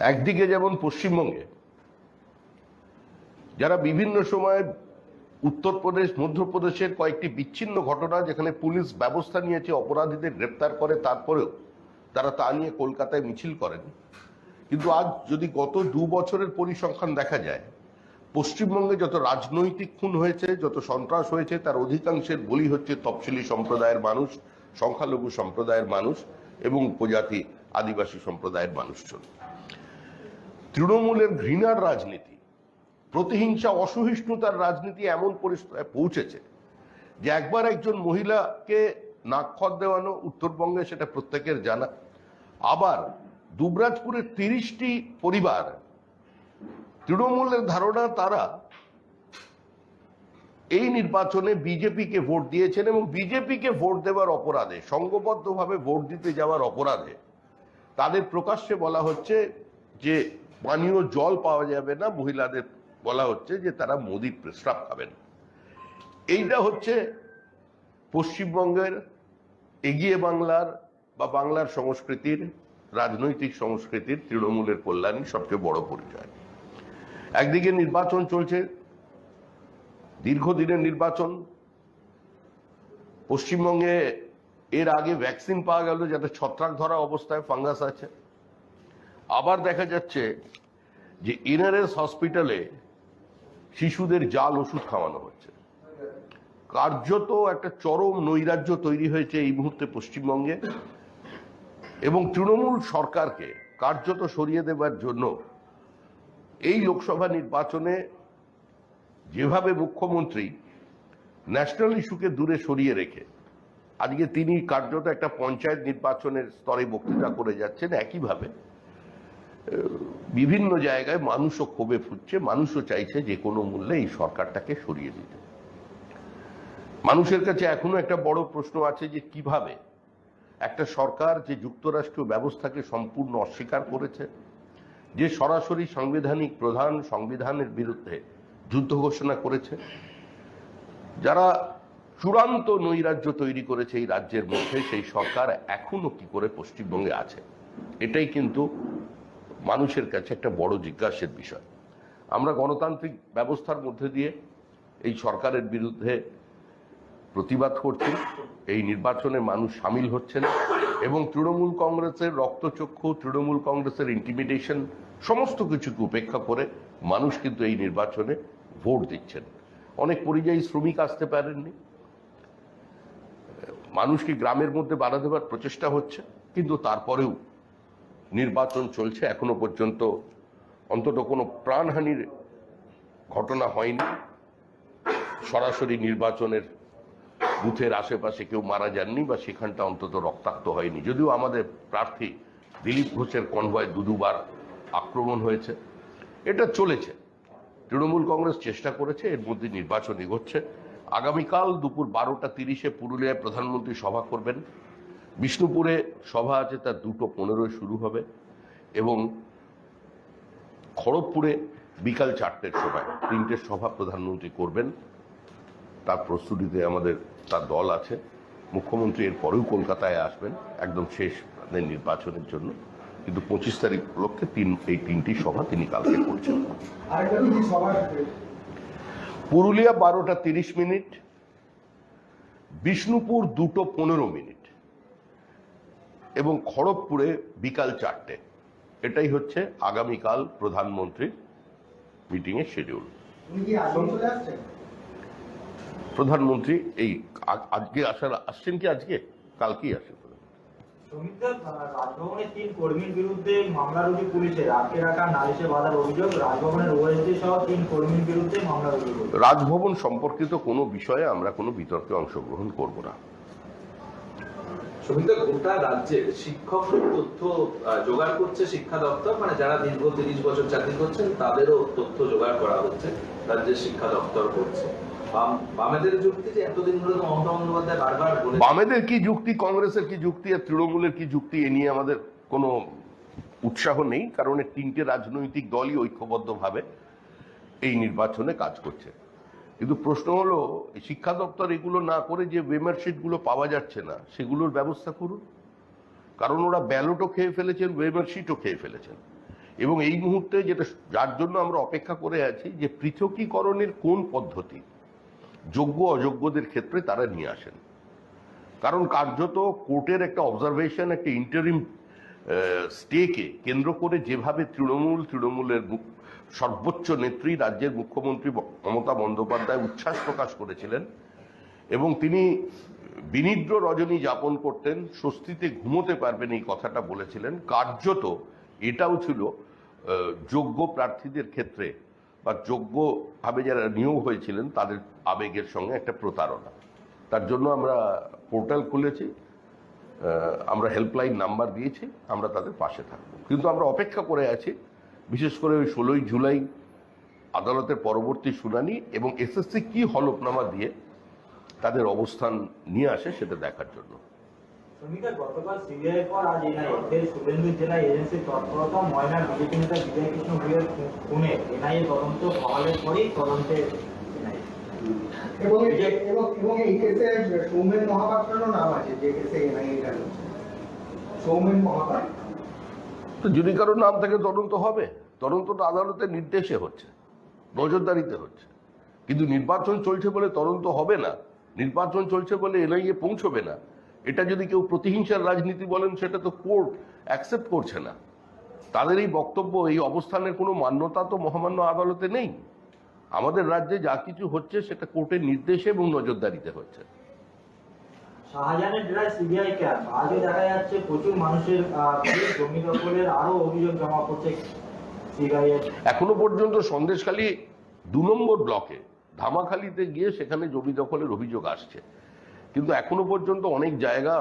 একদিকে যেমন পশ্চিমবঙ্গে যারা বিভিন্ন সময় উত্তরপ্রদেশ মধ্যপ্রদেশের কয়েকটি বিচ্ছিন্ন ঘটনা যেখানে পুলিশ ব্যবস্থা নিয়েছে অপরাধীদের গ্রেপ্তার করে, তারপরেও তারা তা নিয়ে কলকাতায় মিছিল করেন। কিন্তু আজ যদি গত 2 বছরের পরিসংখ্যান দেখা যায়, পশ্চিমবঙ্গে যত রাজনৈতিক খুন হয়েছে, যত সন্ত্রাস হয়েছে, তার অধিকাংশের বলি হচ্ছে তফসিলি সম্প্রদায়ের মানুষ, সংখ্যালঘু সম্প্রদায়ের মানুষ এবং উপজাতি আদিবাসী সম্প্রদায়ের মানুষজন। তৃণমূলের ঘৃণার রাজনীতি, প্রতিহিংসা, অসহিষ্ণুতার রাজনীতি এমন পরিস্থিতিতে পৌঁছেছে যে একবার একজন মহিলাকে নাকখত দেওয়ানো উত্তরবঙ্গে, সেটা প্রত্যেকের জানা। আবার দুবরাজপুরের 30টি পরিবার, তৃণমূলের ধারণা তারা এই নির্বাচনে বিজেপিকে ভোট দিয়েছেন এবং বিজেপিকে ভোট দেওয়ার অপরাধে, সংঘবদ্ধভাবে ভোট দিতে যাওয়ার অপরাধে তাদের প্রকাশ্যে বলা হচ্ছে যে পানীয় জল পাওয়া যাবে না, মহিলাদের বলা হচ্ছে যে তারা মোদির প্রস্রাব খাবেন। এইটা হচ্ছে পশ্চিমবঙ্গের, এগিয়ে বাংলার বা বাংলার সংস্কৃতির, রাজনৈতিক সংস্কৃতির তৃণমূলের কল্যাণী সবচেয়ে বড় পরিচয়। একদিকে নির্বাচন চলছে, দীর্ঘদিনের নির্বাচন। পশ্চিমবঙ্গে এর আগে ভ্যাকসিন পাওয়া গেল যাতে ছত্রাক ধরা অবস্থায় ফাঙ্গাস আছে। আবার দেখা যাচ্ছে যে এনআরএস হসপিটালে শিশুদের জাল ওষুধ খাওয়ানো হচ্ছে। কার্যত একটা চরম নৈরাজ্য তৈরি হয়েছে এই মুহূর্তে পশ্চিমবঙ্গে, এবং তৃণমূল সরকারকে কার্যত সরিয়ে দেবার জন্য এই লোকসভা নির্বাচনে যেভাবে মুখ্যমন্ত্রী ন্যাশনাল ইস্যুকে দূরে সরিয়ে রেখে আজকে তিনি কার্যত একটা পঞ্চায়েত নির্বাচনের স্তরে বক্তৃতা করে যাচ্ছেন, একইভাবে বিভিন্ন জায়গায় মানুষও ক্ষোভে ফুটছে, মানুষও চাইছে যে কোনো মূল্যে এই সরকারটাকে সরিয়ে দিতে। মানুষের কাছে এখনো একটা বড় প্রশ্ন আছে যে কিভাবে একটা সরকার যে যুক্তরাষ্ট্রীয় ব্যবস্থাকে সম্পূর্ণ অস্বীকার করেছে, যে সরাসরি সাংবিধানিক প্রধান সংবিধানের বিরুদ্ধে যুদ্ধ ঘোষণা করেছে, যারা চূড়ান্ত নৈরাজ্য তৈরি করেছে এই রাজ্যের মধ্যে, সেই সরকার এখনো কি করে পশ্চিমবঙ্গে আছে, এটাই কিন্তু মানুষের কাছে একটা বড় জিজ্ঞাসার বিষয়। আমরা গণতান্ত্রিক ব্যবস্থার মধ্যে দিয়ে এই সরকারের বিরুদ্ধে প্রতিবাদ করছি, এই নির্বাচনে মানুষ সামিল হচ্ছেন এবং তৃণমূল কংগ্রেসের রক্তচক্ষু, তৃণমূল কংগ্রেসের ইন্টিমিডেশন সমস্ত কিছুকে উপেক্ষা করে মানুষ কিন্তু এই নির্বাচনে ভোট দিচ্ছেন। অনেক পরিযায়ী শ্রমিক আসতে পারেননি, মানুষকে গ্রামের মধ্যে বাধা দেওয়ার প্রচেষ্টা হচ্ছে, কিন্তু তারপরেও নির্বাচন চলছে। এখনো পর্যন্ত অন্তত কোনো প্রাণহানির ঘটনা হয়নি। সরাসরি নির্বাচনের বুথের আশেপাশে কেউ মারা যাননি বা সেখানটা অন্তত রক্তাক্ত হয়নি, যদিও আমাদের প্রার্থী দিলীপ ঘোষের কনভয় দুবার আক্রমণ হয়েছে। এটা চলেছে, তৃণমূল কংগ্রেস চেষ্টা করেছে, এর মধ্যে নির্বাচন এগোচ্ছে। আগামীকাল দুপুর 12:30 পুরুলিয়ায় প্রধানমন্ত্রী সভা করবেন। বিষ্ণুপুরে সভা আছে, তার 2:15 শুরু হবে, এবং খড়গপুরে বিকাল 4টের সময় 3টে সভা প্রধানমন্ত্রী করবেন। তার প্রস্তুতিতে আমাদের তার দল আছে। মুখ্যমন্ত্রী এর পরেও কলকাতায় আসবেন একদম শেষ নির্বাচনের জন্য, কিন্তু 25 তারিখ উপলক্ষে এই 3টি সভা তিনি কালকে করছেন। পুরুলিয়া 12:30, বিষ্ণুপুর 2:15 এবং খড়গপুরে বিকাল 4টে। এটাই হচ্ছে আগামীকাল প্রধানমন্ত্রীর মিটিং এর শিডিউল। প্রধানমন্ত্রী এই আজকে আসছেন কি আজকে কালকেই আসেন। রাজভবনে 3 কর্মীর বিরুদ্ধে মামলা রুজু পুলিশের, আটকে রাখা নালিশে বাধার অভিযোগ। রাজভবনের ওএসডি সহ 3 কর্মীর বিরুদ্ধে মামলা রুজু। রাজভবন সম্পর্কিত কোনো বিষয়ে আমরা কোনো বিতর্কে অংশগ্রহণ করব না। সুমিতা, গোটা রাজ্যের শিক্ষকদের তথ্য জোগাড় করছে শিক্ষা দপ্তর, মানে যারা দীর্ঘ 30 বছর চাকরি করছেন তাদেরও তথ্য জোগাড় করা হচ্ছে, রাজ্যের শিক্ষা দপ্তর করছে। বামেদের যুক্তি যে এতদিন ধরে তো মমতা বন্দ্যোপাধ্যায় বারবার বলে, বামেদের কি যুক্তি, কংগ্রেসের কি যুক্তি আর তৃণমূলের কি যুক্তি, এ নিয়ে আমাদের কোনো উৎসাহ নেই, কারণ এই 3টে রাজনৈতিক দলই ঐক্যবদ্ধভাবে এই নির্বাচনে কাজ করছে। কিন্তু প্রশ্ন হলো, শিক্ষা দপ্তর এগুলো না করে যে ওয়েমার্কশিটগুলো পাওয়া যাচ্ছে না সেগুলোর ব্যবস্থা করুন, কারণ ওরা ব্যালটও খেয়ে ফেলেছেন, ওয়েমার্কশিটও খেয়ে ফেলেছেন। এবং এই মুহূর্তে যেটা যার জন্য আমরা অপেক্ষা করে আছি যে পৃথকীকরণের কোন পদ্ধতি যোগ্য অযোগ্যদের ক্ষেত্রে তারা নিয়ে আসেন। কারণ কার্যত কোর্টের একটা অবজারভেশন, একটা ইন্টারিম স্টেকে কেন্দ্র করে যেভাবে তৃণমূলের সর্বোচ্চ নেত্রী রাজ্যের মুখ্যমন্ত্রী মমতা বন্দ্যোপাধ্যায় উচ্ছ্বাস প্রকাশ করেছিলেন এবং তিনি বিনিদ্র রজনী যাপন করতেন, স্বস্তিতে ঘুমোতে পারবেন এই কথাটা বলেছিলেন, কার্যত এটাও ছিল যোগ্য প্রার্থীদের ক্ষেত্রে বা যোগ্যভাবে যারা নিয়োগ হয়েছিলেন তাদের আবেগের সঙ্গে একটা প্রতারণা। তার জন্য আমরা পোর্টাল খুলেছি, আমরা হেল্পলাইন নাম্বার দিয়েছি, আমরা তাদের পাশে থাকব। কিন্তু আমরা অপেক্ষা করে আছি বিশেষ করে ওই 16ই জুলাই আদালতের পরবর্তী শুনানি এবং এসএসসি কি হলফনামা দিয়ে তাদের অবস্থান নিয়ে আসে সেটা দেখার জন্য। শ্রমিকা গতকাল সিবিআই পর আজ এনআইএ ফের শুভেন্দু জেলায় এজেন্সির তৎপরতা, ময়নার বিজেপি নেতা বিজয় কৃষ্ণ ভূঁইয়ার খুনে এনআইএ তদন্ত সকালের পরেই তদন্তে এনআইএ। এবং এই কেসে সৌমেন মহাপাত্রেরও নাম আছে, যে কেসে এনআইএ গেল সৌমেন মহাপাত্র। তো যদি কারোর নাম থাকে তদন্ত হবে, তদন্তটা আদালতের নির্দেশে হচ্ছে, নজরদারিতে হচ্ছে। কিন্তু নির্বাচন চলছে বলে তদন্ত হবে না, নির্বাচন চলছে বলে এনআইএ পৌঁছবে না, এটা যদি কেউ প্রতিহিংসার রাজনীতি বলেন সেটা তো কোর্ট অ্যাকসেপ্ট করছে না। তাদের এই বক্তব্য, এই অবস্থানের কোনো মান্যতা তো মহামান্য আদালতে নেই। আমাদের রাজ্যে যা কিছু হচ্ছে সেটা কোর্টের নির্দেশে এবং নজরদারিতে হচ্ছে। শাহজাহানের ডেরায় সিবিআই ক্যাম্প, আজও দেখা যাচ্ছে প্রচুর মানুষের জমি দখলের আরো অভিযোগ জমা পড়ছে সিবিআই এর। এখনো পর্যন্ত সন্দেশখালী 2 নম্বর ব্লকে ধামাখালিতে গিয়ে সেখানে জমি দখলের অভিযোগ আসছে, কিন্তু এখনো পর্যন্ত অনেক জায়গা